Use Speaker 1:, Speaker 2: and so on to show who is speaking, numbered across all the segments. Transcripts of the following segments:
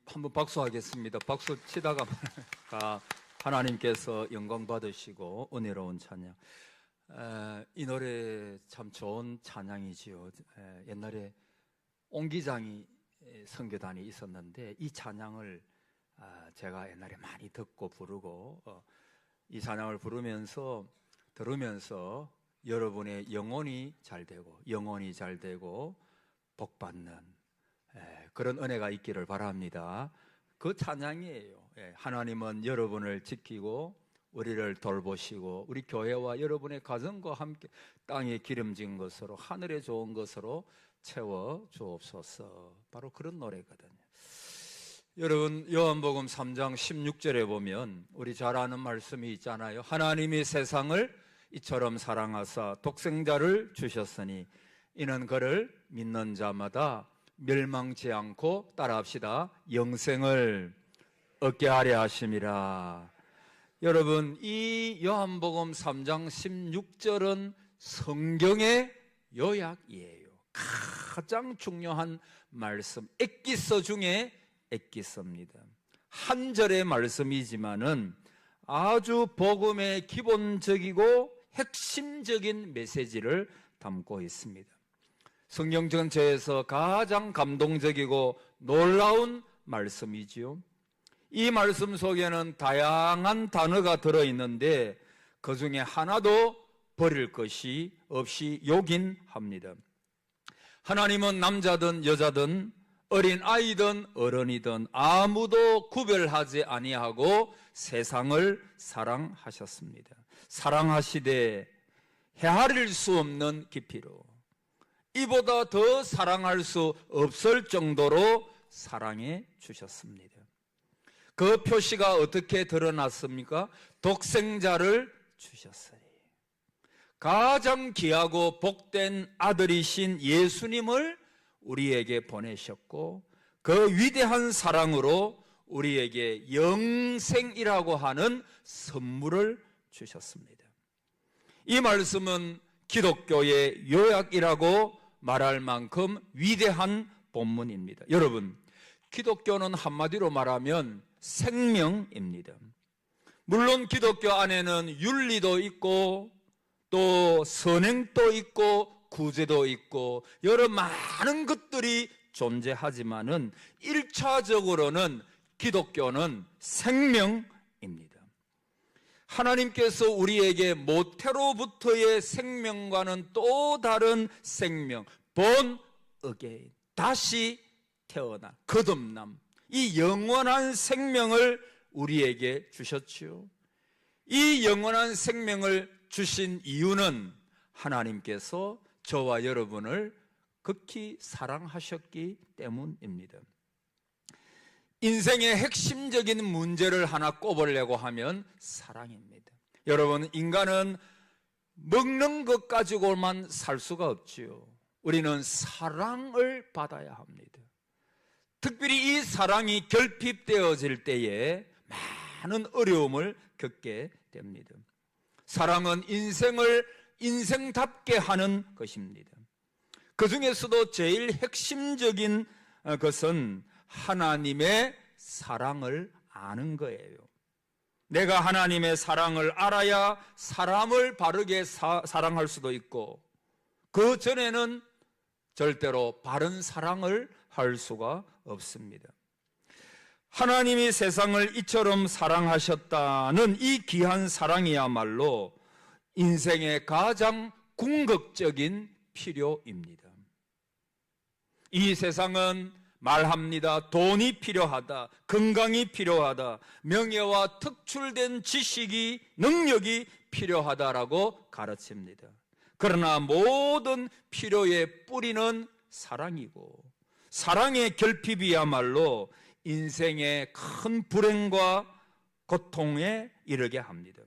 Speaker 1: 한번 박수하겠습니다. 박수 치다가 하나님께서 영광 받으시고 은혜로운 찬양. 이 노래 참 좋은 찬양이지요. 옛날에 옹기장이 선교단이 있었는데 이 찬양을 제가 옛날에 많이 듣고 부르고 이 찬양을 들으면서 여러분의 영혼이 잘 되고 복 받는 그런 은혜가 있기를 바랍니다. 그 찬양이에요. 하나님은 여러분을 지키고 우리를 돌보시고 우리 교회와 여러분의 가정과 함께 땅에 기름진 것으로 하늘에 좋은 것으로 채워 주옵소서. 바로 그런 노래거든요. 여러분, 요한복음 3장 16절에 보면 우리 잘 아는 말씀이 있잖아요. 하나님이 세상을 이처럼 사랑하사 독생자를 주셨으니 이는 그를 믿는 자마다 멸망치 않고 따라합시다. 영생을 얻게 하려 하심이라. 여러분, 이 요한복음 3장 16절은 성경의 요약이에요. 가장 중요한 말씀, 엑기서 중에 엑기서입니다. 한 절의 말씀이지만은 아주 복음의 기본적이고 핵심적인 메시지를 담고 있습니다. 성경 전체에서 가장 감동적이고 놀라운 말씀이지요. 이 말씀 속에는 다양한 단어가 들어있는데 그 중에 하나도 버릴 것이 없이 요긴합니다. 하나님은 남자든 여자든 어린 아이든 어른이든 아무도 구별하지 아니하고 세상을 사랑하셨습니다. 사랑하시되 헤아릴 수 없는 깊이로, 이보다 더 사랑할 수 없을 정도로 사랑해 주셨습니다. 그 표시가 어떻게 드러났습니까? 독생자를 주셨어요. 가장 귀하고 복된 아들이신 예수님을 우리에게 보내셨고 그 위대한 사랑으로 우리에게 영생이라고 하는 선물을 주셨습니다. 이 말씀은 기독교의 요약이라고 말할 만큼 위대한 본문입니다. 여러분, 기독교는 한마디로 말하면 생명입니다. 물론 기독교 안에는 윤리도 있고 또 선행도 있고 구제도 있고 여러 많은 것들이 존재하지만은 1차적으로는 기독교는 생명입니다. 하나님께서 우리에게 모태로부터의 생명과는 또 다른 생명, born again, 다시 태어나 거듭남, 이 영원한 생명을 우리에게 주셨지요. 이 영원한 생명을 주신 이유는 하나님께서 저와 여러분을 극히 사랑하셨기 때문입니다. 인생의 핵심적인 문제를 하나 꼽으려고 하면 사랑입니다. 여러분, 인간은 먹는 것 가지고만 살 수가 없지요. 우리는 사랑을 받아야 합니다. 특별히 이 사랑이 결핍되어질 때에 많은 어려움을 겪게 됩니다. 사랑은 인생을 인생답게 하는 것입니다. 그 중에서도 제일 핵심적인 것은 하나님의 사랑을 아는 거예요. 내가 하나님의 사랑을 알아야 사람을 바르게 사랑할 수도 있고 그 전에는 절대로 바른 사랑을 할 수가 없습니다. 하나님이 세상을 이처럼 사랑하셨다는 이 귀한 사랑이야말로 인생의 가장 궁극적인 필요입니다. 이 세상은 말합니다. 돈이 필요하다, 건강이 필요하다, 명예와 특출된 지식이, 능력이 필요하다라고 가르칩니다. 그러나 모든 필요의 뿌리는 사랑이고 사랑의 결핍이야말로 인생의 큰 불행과 고통에 이르게 합니다.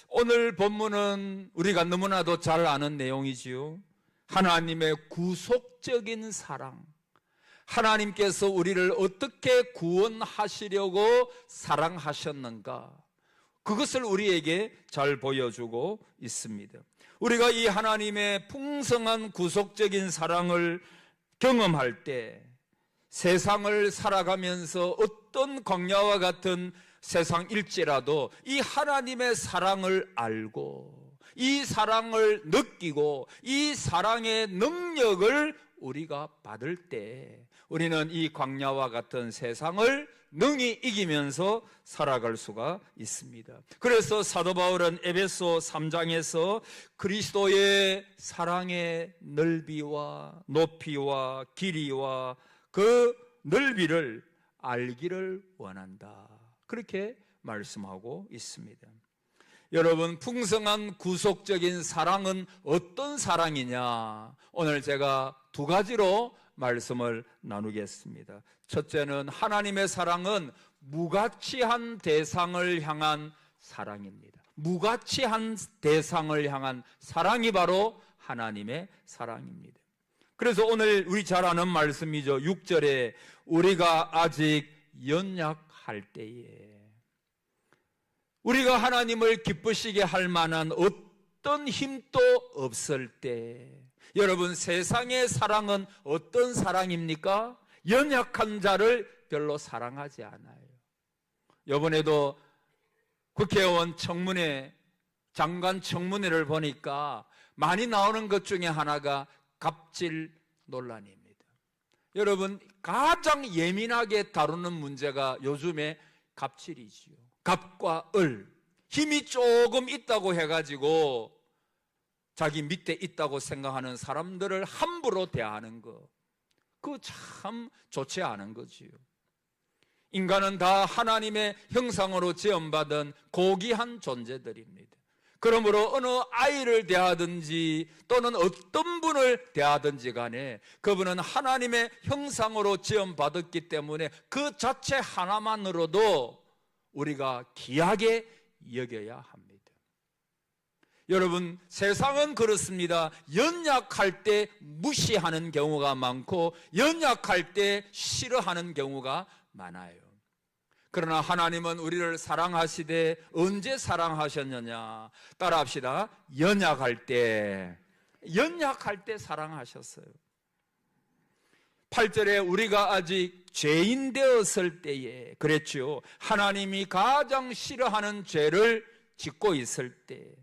Speaker 1: 오늘 본문은 우리가 너무나도 잘 아는 내용이지요. 하나님의 구속적인 사랑, 하나님께서 우리를 어떻게 구원하시려고 사랑하셨는가, 그것을 우리에게 잘 보여주고 있습니다. 우리가 이 하나님의 풍성한 구속적인 사랑을 경험할 때 세상을 살아가면서 어떤 광야와 같은 세상일지라도 이 하나님의 사랑을 알고 이 사랑을 느끼고 이 사랑의 능력을 우리가 받을 때 우리는 이 광야와 같은 세상을 능히 이기면서 살아갈 수가 있습니다. 그래서 사도 바울은 에베소 3장에서 그리스도의 사랑의 넓이와 높이와 길이와 그 넓이를 알기를 원한다, 그렇게 말씀하고 있습니다. 여러분, 풍성한 구속적인 사랑은 어떤 사랑이냐? 오늘 제가 두 가지로 말씀을 나누겠습니다. 첫째는 하나님의 사랑은 무가치한 대상을 향한 사랑입니다. 무가치한 대상을 향한 사랑이 바로 하나님의 사랑입니다. 그래서 오늘 우리 잘 아는 말씀이죠. 6절에 우리가 아직 연약할 때에, 우리가 하나님을 기쁘시게 할 만한 어떤 힘도 없을 때, 여러분, 세상의 사랑은 어떤 사랑입니까? 연약한 자를 별로 사랑하지 않아요. 이번에도 국회의원 청문회, 장관 청문회를 보니까 많이 나오는 것 중에 하나가 갑질 논란입니다. 여러분, 가장 예민하게 다루는 문제가 요즘에 갑질이지요. 갑과 을, 힘이 조금 있다고 해가지고 자기 밑에 있다고 생각하는 사람들을 함부로 대하는 거, 그거 참 좋지 않은 거지요. 인간은 다 하나님의 형상으로 지음받은 고귀한 존재들입니다. 그러므로 어느 아이를 대하든지 또는 어떤 분을 대하든지 간에 그분은 하나님의 형상으로 지음받았기 때문에 그 자체 하나만으로도 우리가 귀하게 여겨야 합니다. 여러분, 세상은 그렇습니다. 연약할 때 무시하는 경우가 많고 연약할 때 싫어하는 경우가 많아요. 그러나 하나님은 우리를 사랑하시되 언제 사랑하셨느냐? 따라합시다. 연약할 때 사랑하셨어요. 8절에 우리가 아직 죄인 되었을 때에, 그랬죠. 하나님이 가장 싫어하는 죄를 짓고 있을 때,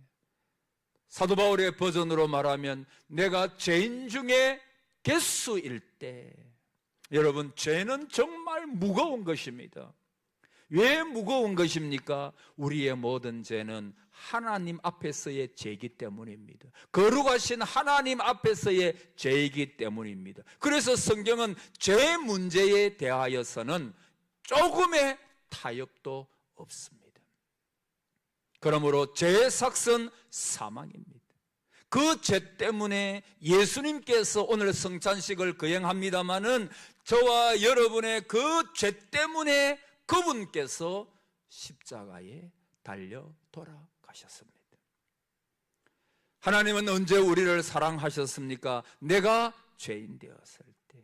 Speaker 1: 사도 바울의 버전으로 말하면 내가 죄인 중에 갯수일 때. 여러분, 죄는 정말 무거운 것입니다. 왜 무거운 것입니까? 우리의 모든 죄는 하나님 앞에서의 죄이기 때문입니다. 거룩하신 하나님 앞에서의 죄이기 때문입니다. 그래서 성경은 죄 문제에 대하여서는 조금의 타협도 없습니다. 그러므로 죄의 삭은 사망입니다. 그 죄 때문에 예수님께서 오늘 성찬식을 거행합니다마는 저와 여러분의 그 죄 때문에 그분께서 십자가에 달려 돌아가셨습니다. 하나님은 언제 우리를 사랑하셨습니까? 내가 죄인 되었을 때.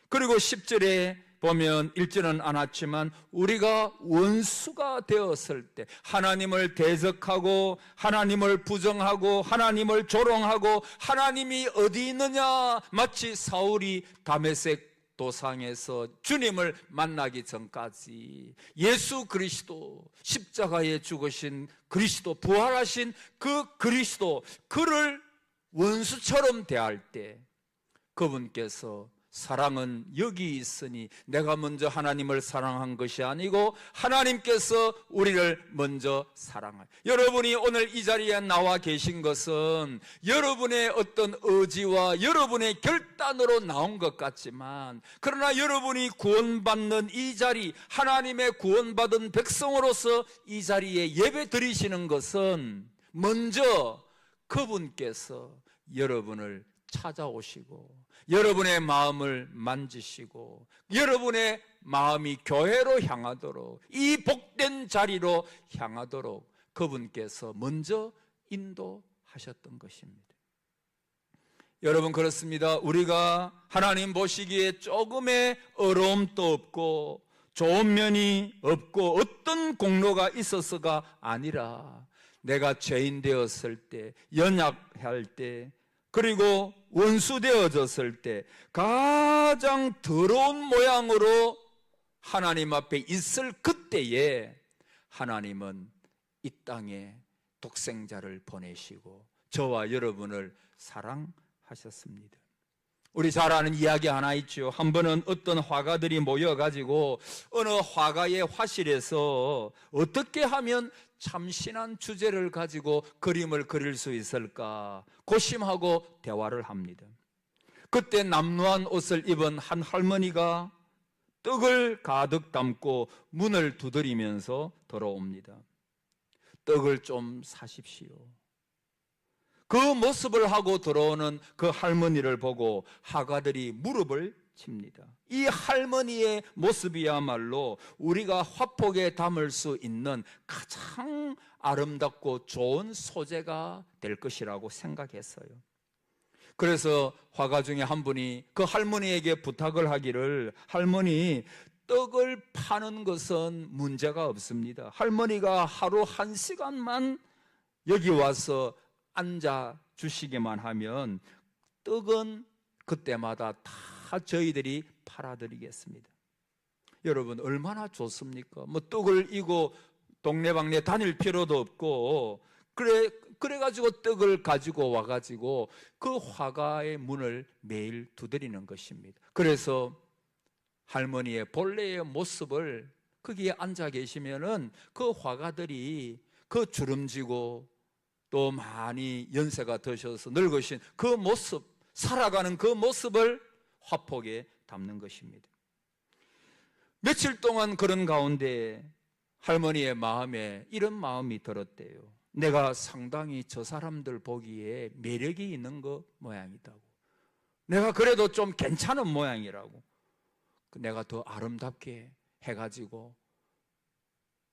Speaker 1: 그리고 10절에 보면 읽지는 않았지만 우리가 원수가 되었을 때, 하나님을 대적하고 하나님을 부정하고 하나님을 조롱하고 하나님이 어디 있느냐, 마치 사울이 다메섹 도상에서 주님을 만나기 전까지 예수 그리스도, 십자가에 죽으신 그리스도, 부활하신 그 그리스도, 그를 원수처럼 대할 때 그분께서 사랑은 여기 있으니 내가 먼저 하나님을 사랑한 것이 아니고 하나님께서 우리를 먼저 사랑하여. 여러분이 오늘 이 자리에 나와 계신 것은 여러분의 어떤 의지와 여러분의 결단으로 나온 것 같지만, 그러나 여러분이 구원받는 이 자리, 하나님의 구원받은 백성으로서 이 자리에 예배 드리시는 것은 먼저 그분께서 여러분을 찾아오시고 여러분의 마음을 만지시고 여러분의 마음이 교회로 향하도록, 이 복된 자리로 향하도록 그분께서 먼저 인도하셨던 것입니다. 여러분, 그렇습니다. 우리가 하나님 보시기에 조금의 어려움도 없고 좋은 면이 없고 어떤 공로가 있어서가 아니라 내가 죄인 되었을 때, 연약할 때 그리고 원수 되어졌을 때 가장 더러운 모양으로 하나님 앞에 있을 그때에 하나님은 이 땅에 독생자를 보내시고 저와 여러분을 사랑하셨습니다. 우리 잘 아는 이야기 하나 있죠. 한 번은 어떤 화가들이 모여가지고 어느 화가의 화실에서 어떻게 하면 참신한 주제를 가지고 그림을 그릴 수 있을까 고심하고 대화를 합니다. 그때 남루한 옷을 입은 한 할머니가 떡을 가득 담고 문을 두드리면서 들어옵니다. 떡을 좀 사십시오. 그 모습을 하고 들어오는 그 할머니를 보고 화가들이 무릎을 칩니다. 이 할머니의 모습이야말로 우리가 화폭에 담을 수 있는 가장 아름답고 좋은 소재가 될 것이라고 생각했어요. 그래서 화가 중에 한 분이 그 할머니에게 부탁을 하기를, 할머니, 떡을 파는 것은 문제가 없습니다. 할머니가 하루 1시간만 여기 와서 앉아 주시기만 하면 떡은 그때마다 다 저희들이 팔아드리겠습니다. 여러분, 얼마나 좋습니까? 뭐 떡을 이고 동네방네 다닐 필요도 없고, 그래가지고 떡을 가지고 와가지고 그 화가의 문을 매일 두드리는 것입니다. 그래서 할머니의 본래의 모습을 거기에 앉아 계시면은 그 화가들이 그 주름지고 또 많이 연세가 드셔서 늙으신 그 모습, 살아가는 그 모습을 화폭에 담는 것입니다. 며칠 동안 그런 가운데 할머니의 마음에 이런 마음이 들었대요. 내가 상당히 저 사람들 보기에 매력이 있는 거 모양이다고. 내가 그래도 좀 괜찮은 모양이라고. 내가 더 아름답게 해가지고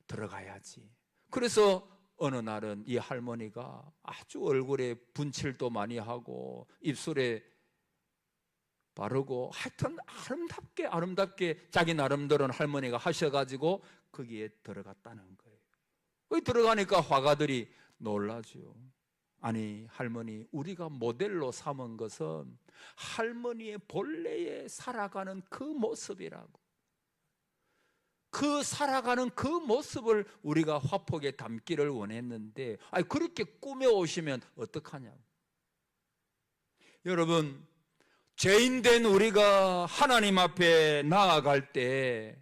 Speaker 1: 들어가야지. 그래서 어느 날은 이 할머니가 아주 얼굴에 분칠도 많이 하고 입술에 바르고 하여튼 아름답게 자기 나름대로는 할머니가 하셔가지고 거기에 들어갔다는 거예요. 거기 들어가니까 화가들이 놀라죠. 아니, 할머니, 우리가 모델로 삼은 것은 할머니의 본래에 살아가는 그 모습이라고. 그 살아가는 그 모습을 우리가 화폭에 담기를 원했는데, 아니, 그렇게 꾸며오시면 어떡하냐고. 여러분, 죄인된 우리가 하나님 앞에 나아갈 때,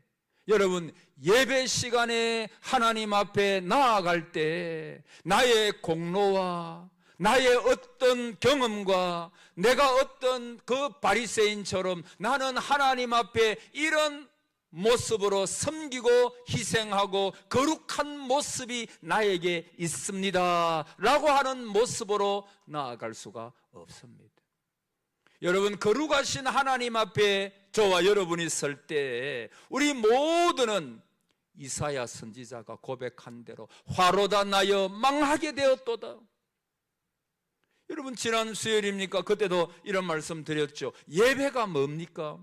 Speaker 1: 여러분, 예배 시간에 하나님 앞에 나아갈 때 나의 공로와 나의 어떤 경험과 내가 어떤 그 바리새인처럼 나는 하나님 앞에 이런 모습으로 섬기고 희생하고 거룩한 모습이 나에게 있습니다 라고 하는 모습으로 나아갈 수가 없습니다. 여러분, 거룩하신 하나님 앞에 저와 여러분이 설 때 우리 모두는 이사야 선지자가 고백한 대로 화로다 나여 망하게 되었도다. 여러분, 지난 수요일입니까? 그때도 이런 말씀 드렸죠. 예배가 뭡니까?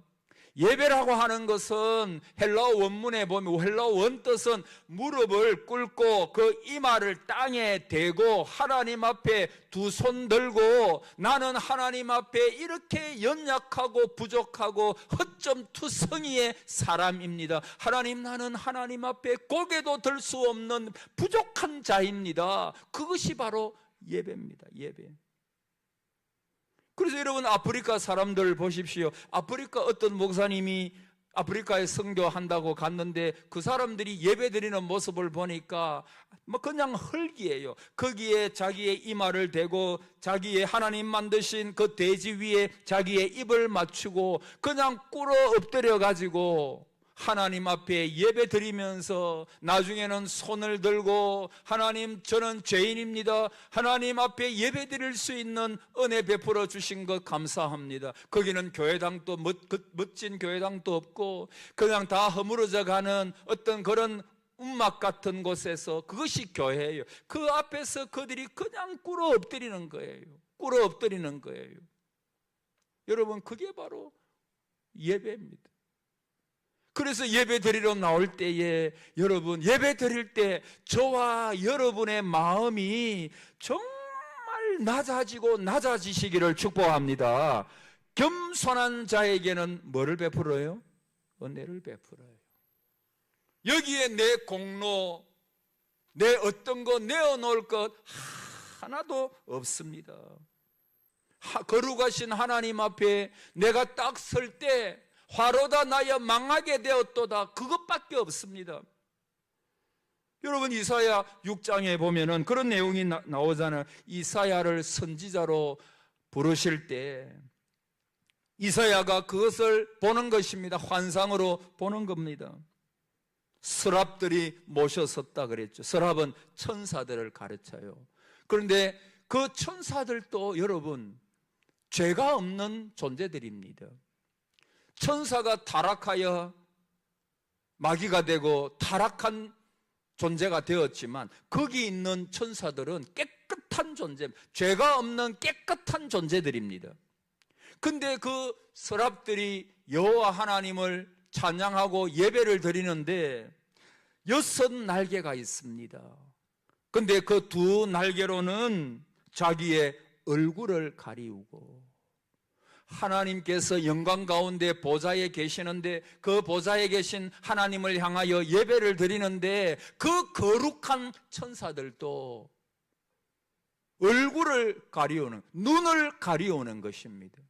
Speaker 1: 예배라고 하는 것은 헬라어 원문에 보면 헬라어 원뜻은 무릎을 꿇고 그 이마를 땅에 대고 하나님 앞에 두 손 들고 나는 하나님 앞에 이렇게 연약하고 부족하고 허점투성이의 사람입니다. 하나님, 나는 하나님 앞에 고개도 들 수 없는 부족한 자입니다. 그것이 바로 예배입니다. 예배. 그래서 여러분, 아프리카 사람들 보십시오. 아프리카 어떤 목사님이 아프리카에 선교한다고 갔는데 그 사람들이 예배 드리는 모습을 보니까 뭐 그냥 흙이에요. 거기에 자기의 이마를 대고 자기의 하나님 만드신 그 대지 위에 자기의 입을 맞추고 그냥 꿇어 엎드려 가지고 하나님 앞에 예배 드리면서 나중에는 손을 들고 하나님, 저는 죄인입니다. 하나님 앞에 예배 드릴 수 있는 은혜 베풀어 주신 것 감사합니다. 거기는 교회당도 멋진 교회당도 없고 그냥 다 허물어져 가는 어떤 그런 움막 같은 곳에서, 그것이 교회예요. 그 앞에서 그들이 그냥 꿇어 엎드리는 거예요. 꿇어 엎드리는 거예요. 여러분, 그게 바로 예배입니다. 그래서 예배 드리러 나올 때에 여러분, 예배 드릴 때 저와 여러분의 마음이 정말 늘 낮아지고 낮아지시기를 축복합니다. 겸손한 자에게는 뭐를 베풀어요? 은혜를 베풀어요. 여기에 내 공로, 내 어떤 거 내어놓을 것 하나도 없습니다. 거룩하신 하나님 앞에 내가 딱 설 때 화로다 나여 망하게 되었도다, 그것밖에 없습니다. 여러분, 이사야 6장에 보면은 그런 내용이 나오잖아요. 이사야를 선지자로 부르실 때 이사야가 그것을 보는 것입니다. 환상으로 보는 겁니다. 서랍들이 모셔섰다 그랬죠. 서랍은 천사들을 가르쳐요. 그런데 그 천사들도 여러분 죄가 없는 존재들입니다. 천사가 타락하여 마귀가 되고 타락한 존재가 되었지만 거기 있는 천사들은 깨끗한 존재, 죄가 없는 깨끗한 존재들입니다. 근데 그 서랍들이 여호와 하나님을 찬양하고 예배를 드리는데 6 날개가 있습니다. 근데 그 2 날개로는 자기의 얼굴을 가리우고, 하나님께서 영광 가운데 보좌에 계시는데 그 보좌에 계신 하나님을 향하여 예배를 드리는데 그 거룩한 천사들도 얼굴을 가리우는, 눈을 가리우는 것입니다.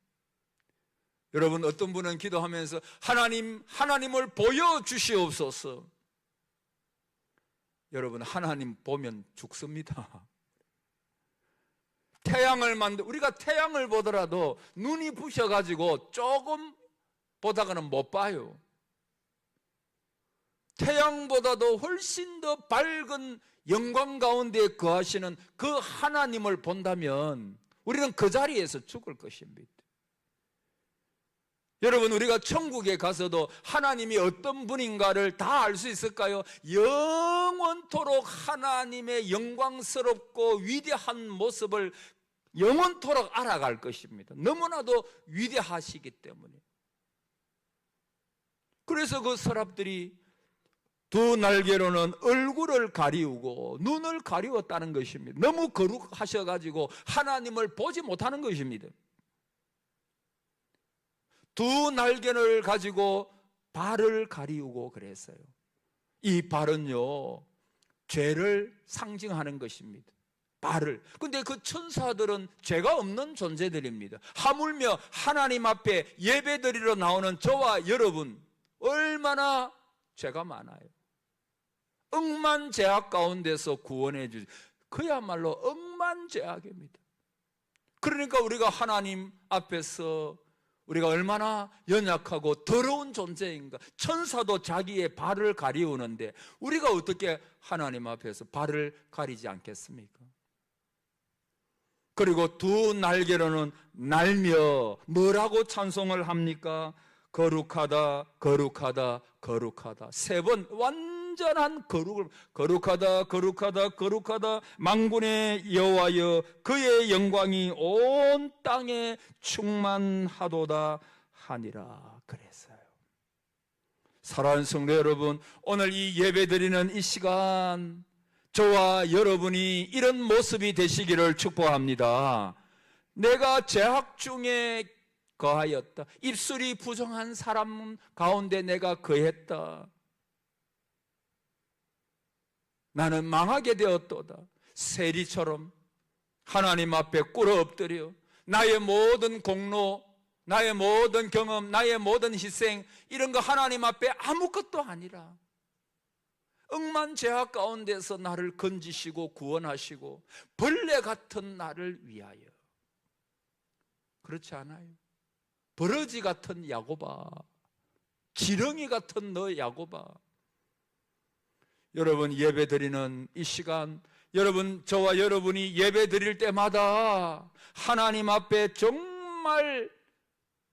Speaker 1: 여러분, 어떤 분은 기도하면서 하나님을 보여주시옵소서. 여러분, 하나님 보면 죽습니다. 태양을 우리가 태양을 보더라도 눈이 부셔가지고 조금 보다가는 못 봐요. 태양보다도 훨씬 더 밝은 영광 가운데 거하시는 그 하나님을 본다면 우리는 그 자리에서 죽을 것입니다. 여러분, 우리가 천국에 가서도 하나님이 어떤 분인가를 다 알 수 있을까요? 영원토록 하나님의 영광스럽고 위대한 모습을 영원토록 알아갈 것입니다. 너무나도 위대하시기 때문에. 그래서 그 서랍들이 2 날개로는 얼굴을 가리우고 눈을 가리웠다는 것입니다. 너무 거룩하셔가지고 하나님을 보지 못하는 것입니다. 2 날개를 가지고 발을 가리우고 그랬어요. 이 발은요, 죄를 상징하는 것입니다. 발을. 근데 그 천사들은 죄가 없는 존재들입니다. 하물며 하나님 앞에 예배드리러 나오는 저와 여러분 얼마나 죄가 많아요. 억만제약 가운데서 구원해 주시, 그야말로 억만제약입니다. 그러니까 우리가 하나님 앞에서 우리가 얼마나 연약하고 더러운 존재인가. 천사도 자기의 발을 가리우는데 우리가 어떻게 하나님 앞에서 발을 가리지 않겠습니까? 그리고 2 날개로는 날며 뭐라고 찬송을 합니까? 거룩하다, 거룩하다, 거룩하다. 3번 완전한 거룩을, 거룩하다, 거룩하다, 거룩하다, 만군의 여호와여 그의 영광이 온 땅에 충만하도다 하니라 그랬어요. 사랑하는 성도 여러분, 오늘 이 예배드리는 이 시간 저와 여러분이 이런 모습이 되시기를 축복합니다. 내가 죄악 중에 거하였다. 입술이 부정한 사람 가운데 내가 거했다. 나는 망하게 되었도다. 세리처럼 하나님 앞에 꿇어 엎드려 나의 모든 공로, 나의 모든 경험, 나의 모든 희생, 이런 거 하나님 앞에 아무것도 아니라 억만죄악 가운데서 나를 건지시고 구원하시고 벌레 같은 나를 위하여. 그렇지 않아요? 버러지 같은 야곱아, 지렁이 같은 너 야곱아. 여러분, 예배 드리는 이 시간, 여러분, 저와 여러분이 예배 드릴 때마다 하나님 앞에 정말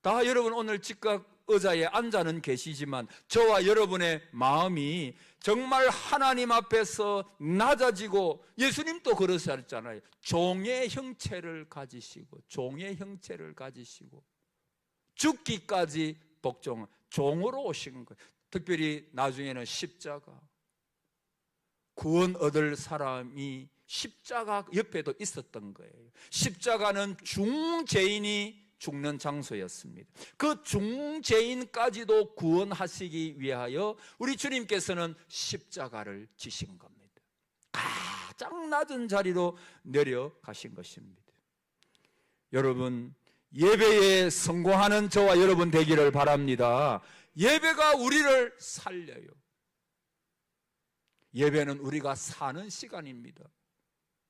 Speaker 1: 다, 여러분 오늘 즉각 의자에 앉아는 계시지만 저와 여러분의 마음이 정말 하나님 앞에서 낮아지고, 예수님도 그러셨잖아요. 종의 형체를 가지시고, 종의 형체를 가지시고 죽기까지 복종, 종으로 오신 거예요. 특별히 나중에는 십자가, 구원 얻을 사람이 십자가 옆에도 있었던 거예요. 십자가는 중죄인이 죽는 장소였습니다. 그 중죄인까지도 구원하시기 위하여 우리 주님께서는 십자가를 지신 겁니다. 가장 낮은 자리로 내려가신 것입니다. 여러분, 예배에 성공하는 저와 여러분 되기를 바랍니다. 예배가 우리를 살려요. 예배는 우리가 사는 시간입니다.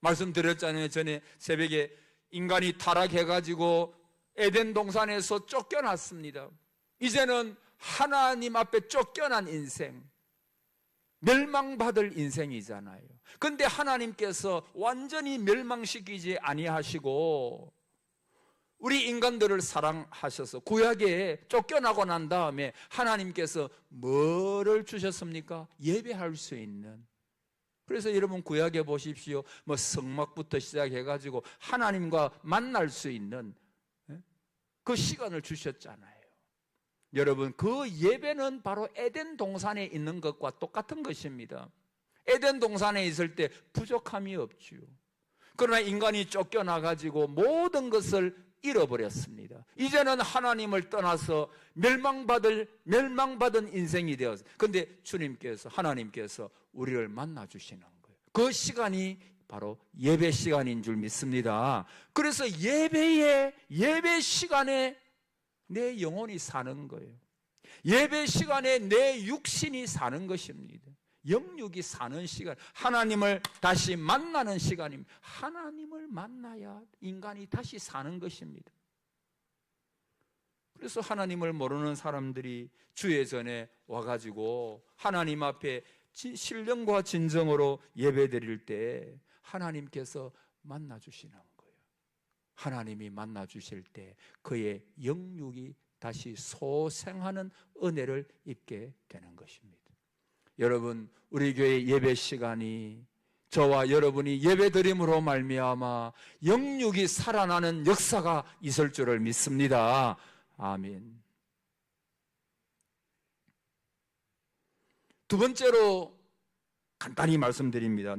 Speaker 1: 말씀드렸잖아요. 전에 새벽에 인간이 타락해가지고 에덴 동산에서 쫓겨났습니다. 이제는 하나님 앞에 쫓겨난 인생, 멸망받을 인생이잖아요. 그런데 하나님께서 완전히 멸망시키지 아니하시고 우리 인간들을 사랑하셔서 구약에 쫓겨나고 난 다음에 하나님께서 뭐를 주셨습니까? 예배할 수 있는. 그래서 여러분 구약에 보십시오. 성막부터 시작해가지고 하나님과 만날 수 있는 그 시간을 주셨잖아요. 여러분, 그 예배는 바로 에덴 동산에 있는 것과 똑같은 것입니다. 에덴 동산에 있을 때 부족함이 없지요. 그러나 인간이 쫓겨나가지고 모든 것을 잃어버렸습니다. 이제는 하나님을 떠나서 멸망받은 인생이 되었어요. 그런데 주님께서, 하나님께서 우리를 만나주시는 거예요. 그 시간이 바로 예배 시간인 줄 믿습니다. 그래서 예배 시간에 내 영혼이 사는 거예요. 예배 시간에 내 육신이 사는 것입니다. 영육이 사는 시간, 하나님을 다시 만나는 시간입니다. 하나님을 만나야 인간이 다시 사는 것입니다. 그래서 하나님을 모르는 사람들이 주의 전에 와가지고 하나님 앞에 신령과 진정으로 예배드릴 때 하나님께서 만나주시는 거예요. 하나님이 만나주실 때 그의 영육이 다시 소생하는 은혜를 입게 되는 것입니다. 여러분, 우리 교회 예배 시간이 저와 여러분이 예배드림으로 말미암아 영육이 살아나는 역사가 있을 줄을 믿습니다. 아멘. 두 번째로 간단히 말씀드립니다.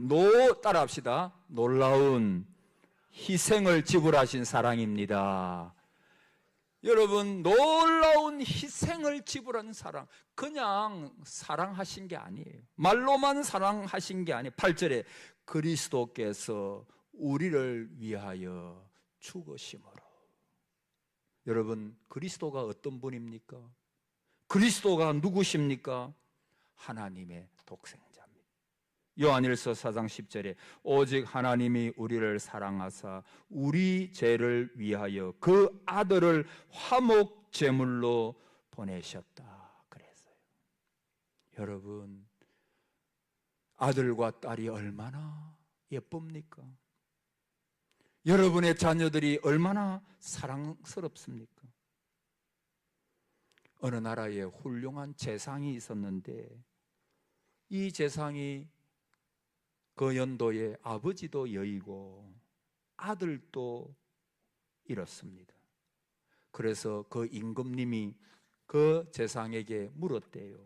Speaker 1: 따라합시다. 놀라운 희생을 지불하신 사랑입니다. 여러분, 놀라운 희생을 지불한 사랑, 그냥 사랑하신 게 아니에요. 말로만 사랑하신 게 아니에요. 8절에 그리스도께서 우리를 위하여 죽으심으로. 여러분, 그리스도가 어떤 분입니까? 그리스도가 누구십니까? 하나님의 독생자입니다. 요한일서 4장 10절에 오직 하나님이 우리를 사랑하사 우리 죄를 위하여 그 아들을 화목 제물로 보내셨다 그랬어요. 여러분, 아들과 딸이 얼마나 예쁩니까? 여러분의 자녀들이 얼마나 사랑스럽습니까? 어느 나라에 훌륭한 재상이 있었는데 이 재상이 그 연도에 아버지도 여의고 아들도 잃었습니다. 그래서 그 임금님이 그 재상에게 물었대요.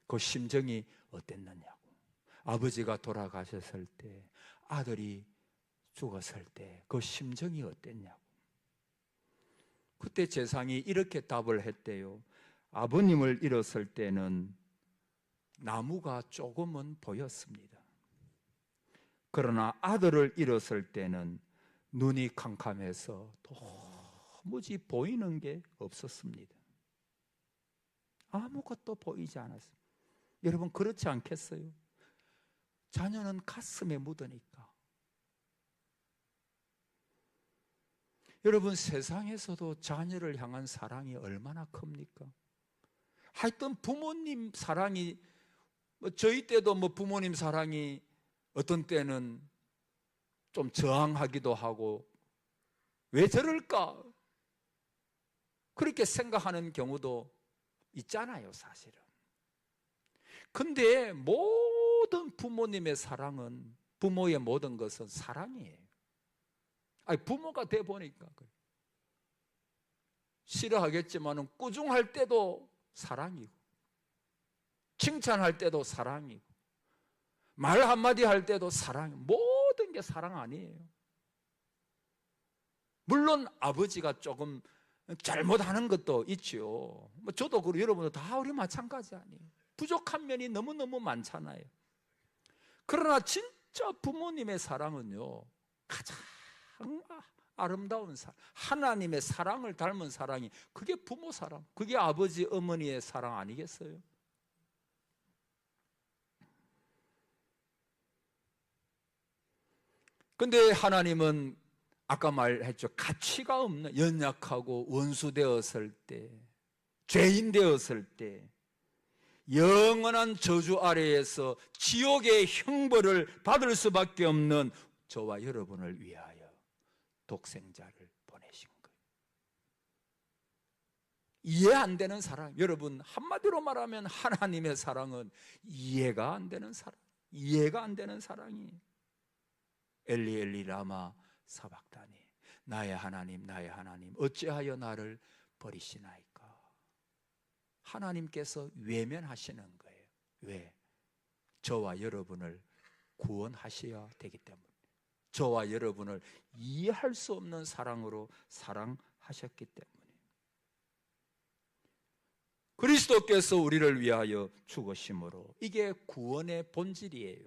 Speaker 1: 그 심정이 어땠느냐고. 아버지가 돌아가셨을 때, 아들이 죽었을 때 그 심정이 어땠냐고. 그때 재상이 이렇게 답을 했대요. 아버님을 잃었을 때는 나무가 조금은 보였습니다. 그러나 아들을 잃었을 때는 눈이 캄캄해서 도무지 보이는 게 없었습니다. 아무것도 보이지 않았습니다. 여러분, 그렇지 않겠어요? 자녀는 가슴에 묻으니까. 여러분, 세상에서도 자녀를 향한 사랑이 얼마나 큽니까? 하여튼 부모님 사랑이, 저희 때도 부모님 사랑이 어떤 때는 좀 저항하기도 하고, 왜 저럴까? 그렇게 생각하는 경우도 있잖아요, 사실은. 근데 모든 부모님의 사랑은, 부모의 모든 것은 사랑이에요. 아니, 부모가 돼 보니까 그래. 싫어하겠지만 꾸중할 때도 사랑이고, 칭찬할 때도 사랑이고, 말 한마디 할 때도 사랑, 모든 게 사랑 아니에요. 물론 아버지가 조금 잘못하는 것도 있죠. 저도 그리고 여러분도 다 우리 마찬가지 아니에요. 부족한 면이 너무너무 많잖아요. 그러나 진짜 부모님의 사랑은요, 가장 아름다운 사랑, 하나님의 사랑을 닮은 사랑이, 그게 부모 사랑, 그게 아버지 어머니의 사랑 아니겠어요? 근데 하나님은 아까 말했죠. 가치가 없는, 연약하고 원수 되었을 때, 죄인 되었을 때, 영원한 저주 아래에서 지옥의 형벌을 받을 수밖에 없는 저와 여러분을 위하여 독생자를 보내신 거예요. 이해 안 되는 사랑, 여러분 한마디로 말하면 하나님의 사랑은 이해가 안 되는 사랑, 이해가 안 되는 사랑이에요. 엘리 엘리 라마 사박다니, 나의 하나님 나의 하나님 어찌하여 나를 버리시나이까. 하나님께서 외면하시는 거예요. 왜? 저와 여러분을 구원하셔야 되기 때문에, 저와 여러분을 이해할 수 없는 사랑으로 사랑하셨기 때문에. 그리스도께서 우리를 위하여 죽으심으로, 이게 구원의 본질이에요.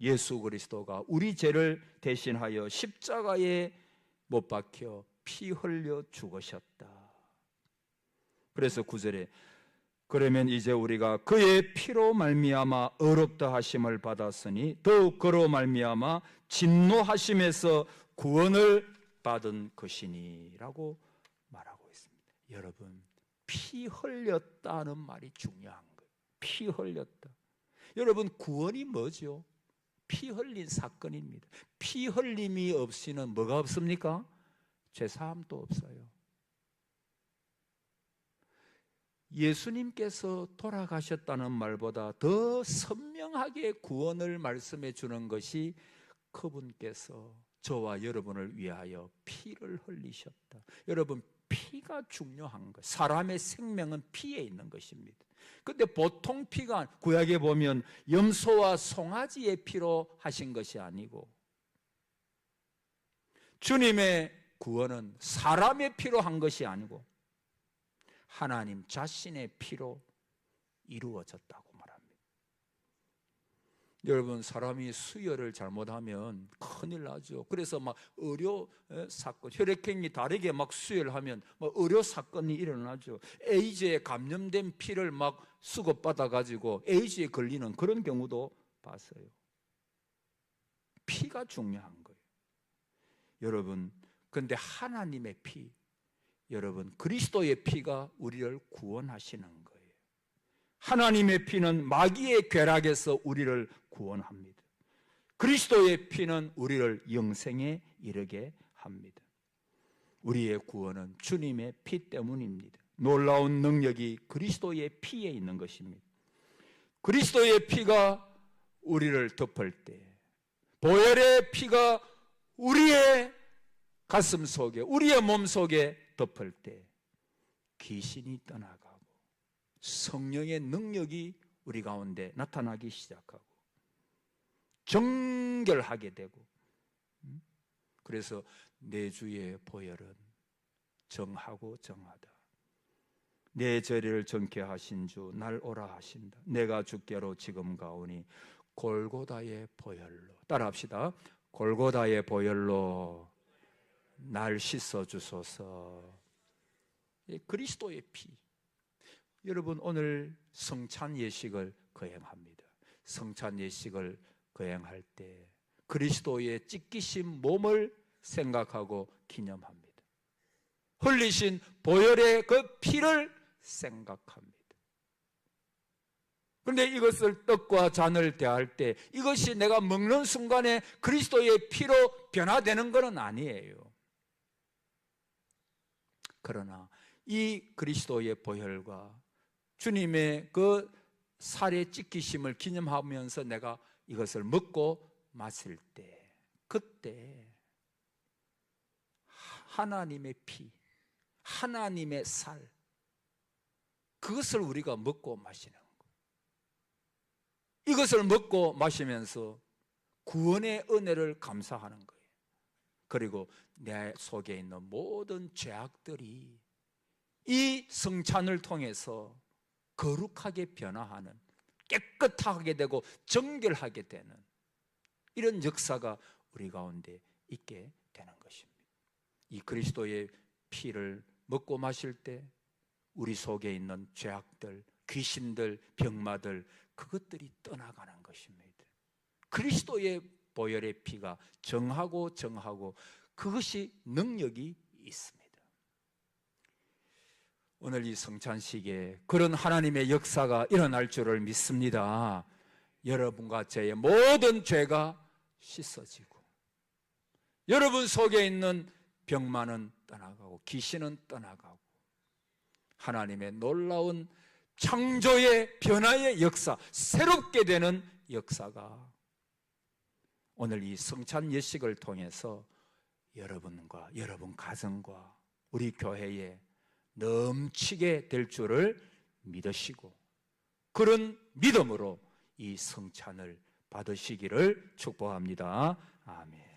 Speaker 1: 예수 그리스도가 우리 죄를 대신하여 십자가에 못 박혀 피 흘려 죽으셨다. 그래서 9절에 그러면 이제 우리가 그의 피로 말미암아 의롭다 하심을 받았으니 더욱 그로 말미암아 진노하심에서 구원을 받은 것이니 라고 말하고 있습니다. 여러분, 피 흘렸다는 말이 중요한 거예요. 피 흘렸다. 여러분, 구원이 뭐죠? 피 흘린 사건입니다. 피 흘림이 없이는 뭐가 없습니까? 죄사함도 없어요. 예수님께서 돌아가셨다는 말보다 더 선명하게 구원을 말씀해 주는 것이 그분께서 저와 여러분을 위하여 피를 흘리셨다. 여러분, 피가 중요한 것. 사람의 생명은 피에 있는 것입니다. 그런데 보통 피가, 구약에 보면 염소와 송아지의 피로 하신 것이 아니고, 주님의 구원은 사람의 피로 한 것이 아니고 하나님 자신의 피로 이루어졌다고 말합니다. 여러분, 사람이 수혈을 잘못하면 큰일 나죠. 그래서 막 의료 사건, 혈액형이 다르게 막 수혈하면 막 의료 사건이 일어나죠. 에이즈에 감염된 피를 막 수급받아 가지고 에이즈에 걸리는 그런 경우도 봤어요. 피가 중요한 거예요. 여러분, 그런데 하나님의 피, 여러분, 그리스도의 피가 우리를 구원하시는 거예요. 하나님의 피는 마귀의 궤락에서 우리를 구원합니다. 그리스도의 피는 우리를 영생에 이르게 합니다. 우리의 구원은 주님의 피 때문입니다. 놀라운 능력이 그리스도의 피에 있는 것입니다. 그리스도의 피가 우리를 덮을 때, 보혈의 피가 우리의 가슴 속에, 우리의 몸 속에 덮을 때 귀신이 떠나가고 성령의 능력이 우리 가운데 나타나기 시작하고 정결하게 되고, 그래서 내 주의 보혈은 정하고 정하다. 내 죄를 정케 하신 주 날 오라 하신다. 내가 주께로 지금 가오니 골고다의 보혈로, 따라합시다. 골고다의 보혈로 날 씻어주소서. 그리스도의 피. 여러분, 오늘 성찬 예식을 거행합니다. 성찬 예식을 거행할 때 그리스도의 찢기신 몸을 생각하고 기념합니다. 흘리신 보혈의 그 피를 생각합니다. 그런데 이것을 떡과 잔을 대할 때 이것이 내가 먹는 순간에 그리스도의 피로 변화되는 것은 아니에요. 그러나 이 그리스도의 보혈과 주님의 그 살의 찢기심을 기념하면서 내가 이것을 먹고 마실 때, 그때 하나님의 피, 하나님의 살, 그것을 우리가 먹고 마시는 거예요. 이것을 먹고 마시면서 구원의 은혜를 감사하는 거예요. 그리고 내 속에 있는 모든 죄악들이 이 성찬을 통해서 거룩하게 변화하는, 깨끗하게 되고 정결하게 되는 이런 역사가 우리 가운데 있게 되는 것입니다. 이 그리스도의 피를 먹고 마실 때 우리 속에 있는 죄악들, 귀신들, 병마들, 그것들이 떠나가는 것입니다. 그리스도의 보혈의 피가 정하고 그것이 능력이 있습니다. 오늘 이 성찬식에 그런 하나님의 역사가 일어날 줄을 믿습니다. 여러분과 저의 모든 죄가 씻어지고 여러분 속에 있는 병만은 떠나가고 귀신은 떠나가고 하나님의 놀라운 창조의 변화의 역사, 새롭게 되는 역사가 오늘 이 성찬 예식을 통해서 여러분과 여러분 가정과 우리 교회에 넘치게 될 줄을 믿으시고 그런 믿음으로 이 성찬을 받으시기를 축복합니다. 아멘.